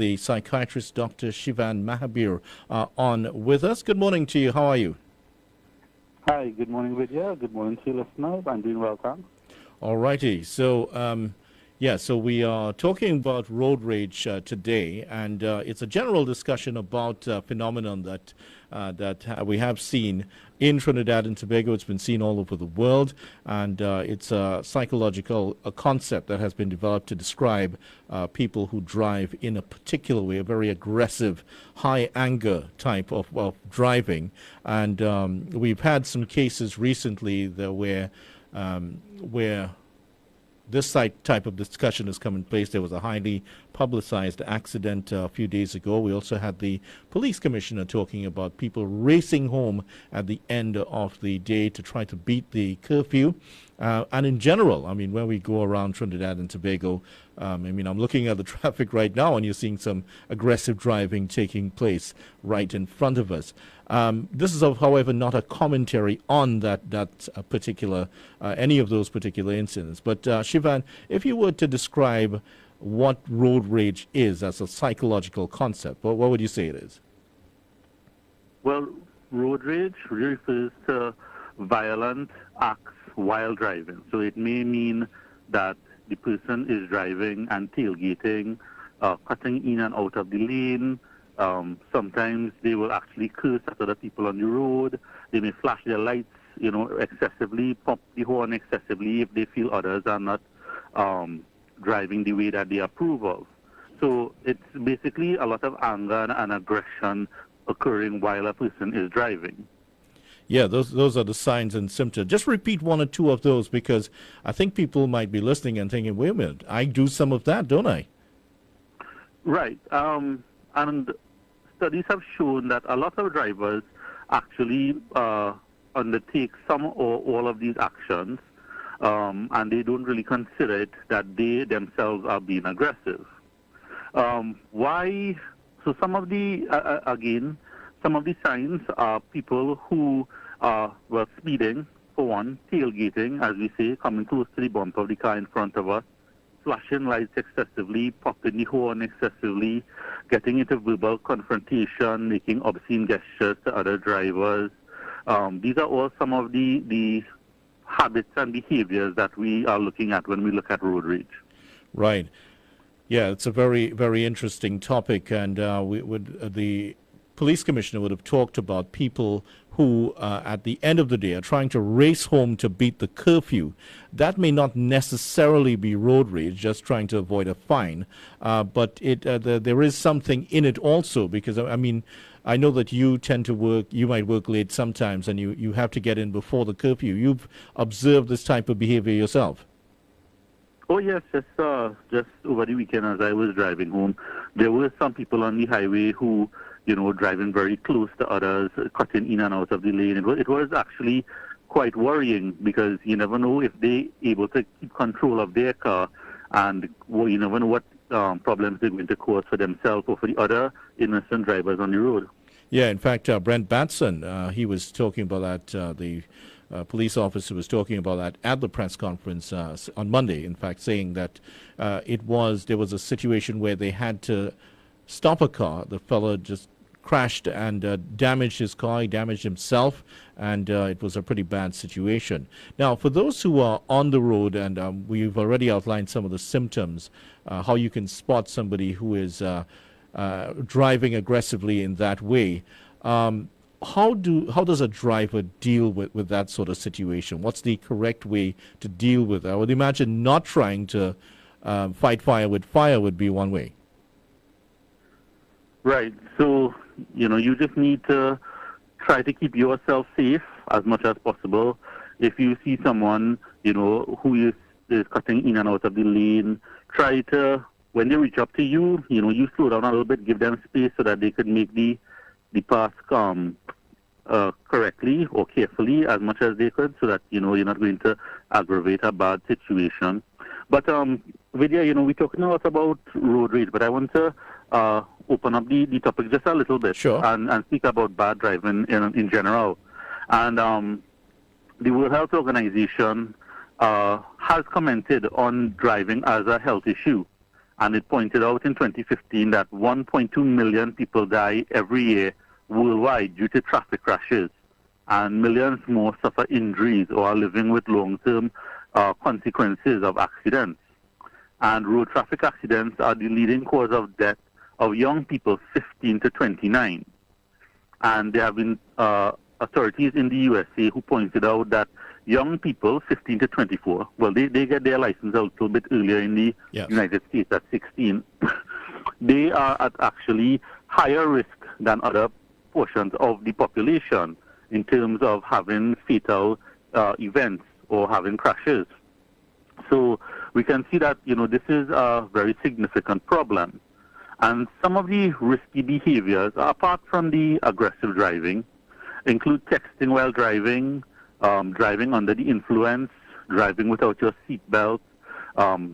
the psychiatrist Dr. Shivan Mahabir on with us. Good morning to you. How are you? Hi, good morning, Vidya. Good morning to you, listeners. I'm doing well, thanks. All righty. So we are talking about road rage today, and it's a general discussion about a phenomenon that we have seen in Trinidad and Tobago. It's been seen all over the world, and it's a psychological concept that has been developed to describe people who drive in a particular way, a very aggressive, high anger type of driving. And we've had some cases recently where this type of discussion has come in place. There was a highly publicized accident a few days ago. We also had the police commissioner talking about people racing home at the end of the day to try to beat the curfew. And in general, I mean, when we go around Trinidad and Tobago, I'm looking at the traffic right now, and you're seeing some aggressive driving taking place right in front of us. This is, however, not a commentary on that particular, any of those particular incidents. But Shivan, if you were to describe what road rage is as a psychological concept, what would you say it is? Well, road rage refers to violent acts while driving. So it may mean that the person is driving and tailgating, cutting in and out of the lane. Sometimes they will actually curse at other people on the road. They may flash their lights, excessively, pump the horn excessively if they feel others are not driving the way that they approve of. So it's basically a lot of anger and aggression occurring while a person is driving. Yeah, those are the signs and symptoms. Just repeat one or two of those, because I think people might be listening and thinking, wait a minute, I do some of that, don't I? Right. And studies have shown that a lot of drivers actually undertake some or all of these actions, and they don't really consider it that they themselves are being aggressive. Why? So some of the, some of the signs are people who are, speeding, for one, tailgating, as we say, coming close to the bumper of the car in front of us, flashing lights excessively, popping the horn excessively, getting into verbal confrontation, making obscene gestures to other drivers. These are all some of the habits and behaviors that we are looking at when we look at road rage. Right. Yeah, it's a very, very interesting topic, and the police commissioner would have talked about people who, at the end of the day, are trying to race home to beat the curfew. That may not necessarily be road rage, just trying to avoid a fine, but there is something in it also, because, I know that you tend to work, you might work late sometimes, and you have to get in before the curfew. You've observed this type of behavior yourself. Oh, yes, just over the weekend as I was driving home, there were some people on the highway who, driving very close to others, cutting in and out of the lane. It was actually quite worrying, because you never know if they're able to keep control of their car, and you never know what problems they're going to cause for themselves or for the other innocent drivers on the road. Yeah, in fact, Brent Batson, he was talking about that, the police officer was talking about that at the press conference on Monday, in fact, saying that there was a situation where they had to stop a car. The fellow just crashed and damaged his car. He damaged himself, and it was a pretty bad situation. Now, for those who are on the road, and we've already outlined some of the symptoms, how you can spot somebody who is driving aggressively in that way. How does a driver deal with that sort of situation? What's the correct way to deal with it? I would imagine not trying to fight fire would be one way. Right. So, you just need to try to keep yourself safe as much as possible. If you see someone, who is cutting in and out of the lane, try to, when they reach up to you, you slow down a little bit, give them space so that they could make the pass correctly or carefully as much as they could, so that, you're not going to aggravate a bad situation. But, Vidya, we're talking a lot about road rage, but I want to open up the topic just a little bit. Sure. and speak about bad driving in general. And the World Health Organization has commented on driving as a health issue. And it pointed out in 2015 that 1.2 million people die every year worldwide due to traffic crashes, and millions more suffer injuries or are living with long-term consequences of accidents. And road traffic accidents are the leading cause of death of young people 15 to 29. And there have been authorities in the USA who pointed out that young people 15 to 24, well, they get their license a little bit earlier in the United States at 16. They are at actually higher risk than other portions of the population in terms of having fatal events or having crashes. So we can see that, this is a very significant problem. And some of the risky behaviors, apart from the aggressive driving, include texting while driving, driving under the influence, driving without your seatbelt,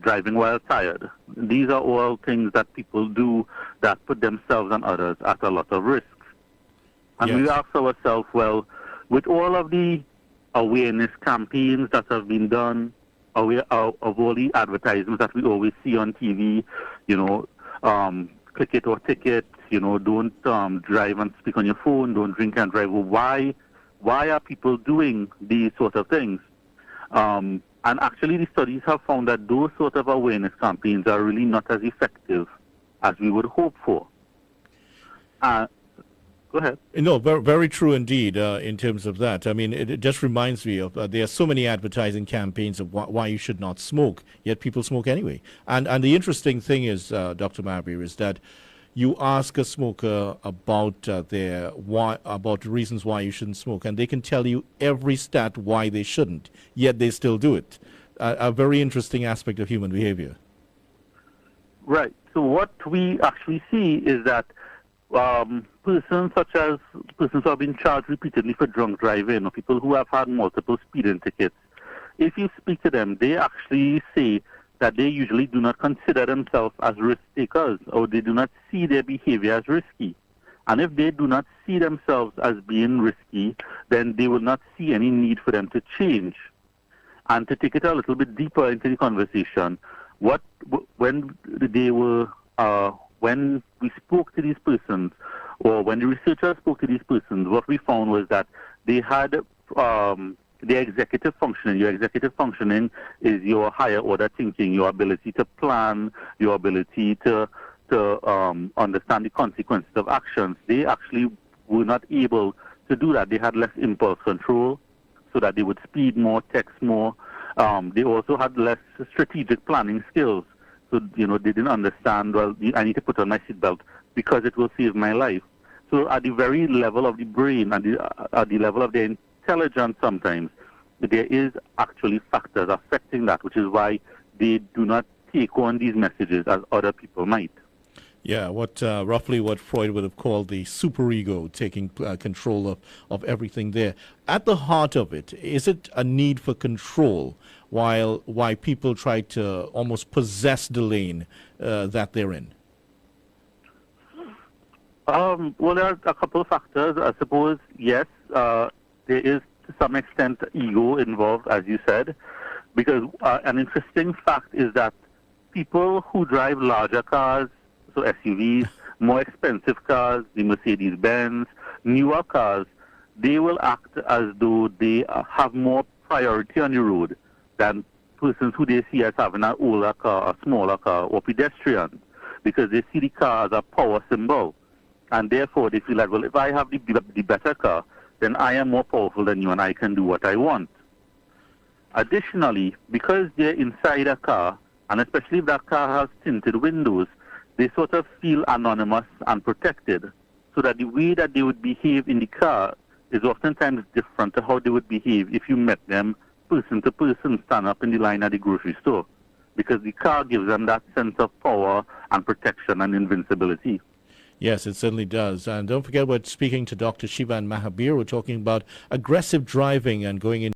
driving while tired. These are all things that people do that put themselves and others at a lot of risk. And we ask ourselves, well, with all of the awareness campaigns that have been done, of all the advertisements that we always see on TV, click it or ticket, don't drive and speak on your phone, don't drink and drive. Well, why are people doing these sort of things? And actually the studies have found that those sort of awareness campaigns are really not as effective as we would hope for. Go ahead. No, very, very true indeed in terms of that. I mean, it just reminds me of there are so many advertising campaigns of why you should not smoke, yet people smoke anyway. And the interesting thing is, Dr. Mahabir, is that you ask a smoker about about reasons why you shouldn't smoke, and they can tell you every stat why they shouldn't, yet they still do it. A very interesting aspect of human behavior. Right. So what we actually see is that persons who have been charged repeatedly for drunk driving, or people who have had multiple speeding tickets, if you speak to them, they actually say that they usually do not consider themselves as risk takers, or they do not see their behavior as risky. And if they do not see themselves as being risky, then they will not see any need for them to change. And to take it a little bit deeper into the conversation, when we spoke to these persons, or when the researchers spoke to these persons, what we found was that they had their executive functioning. Your executive functioning is your higher order thinking, your ability to plan, your ability to understand the consequences of actions. They actually were not able to do that. They had less impulse control, so that they would speed more, text more. They also had less strategic planning skills. So, they didn't understand, well, I need to put on my seatbelt because it will save my life. So at the very level of the brain and at the level of their intelligence sometimes, there is actually factors affecting that, which is why they do not take on these messages as other people might. Yeah, roughly what Freud would have called the superego taking control of everything there. At the heart of it, is it a need for control why people try to almost possess the lane that they're in? Well, there are a couple of factors. I suppose, yes, there is to some extent ego involved, as you said, because an interesting fact is that people who drive larger cars, so SUVs, more expensive cars, the Mercedes-Benz, newer cars, they will act as though they have more priority on the road than persons who they see as having an older car, a smaller car, or pedestrians, because they see the car as a power symbol. And therefore, they feel that, well, if I have the better car, then I am more powerful than you and I can do what I want. Additionally, because they're inside a car, and especially if that car has tinted windows, they sort of feel anonymous and protected, so that the way that they would behave in the car is oftentimes different to how they would behave if you met them person to person, stand up in the line at the grocery store, because the car gives them that sense of power and protection and invincibility. Yes, it certainly does. And don't forget, we're speaking to Dr. Shivan Mahabir. We're talking about aggressive driving and going in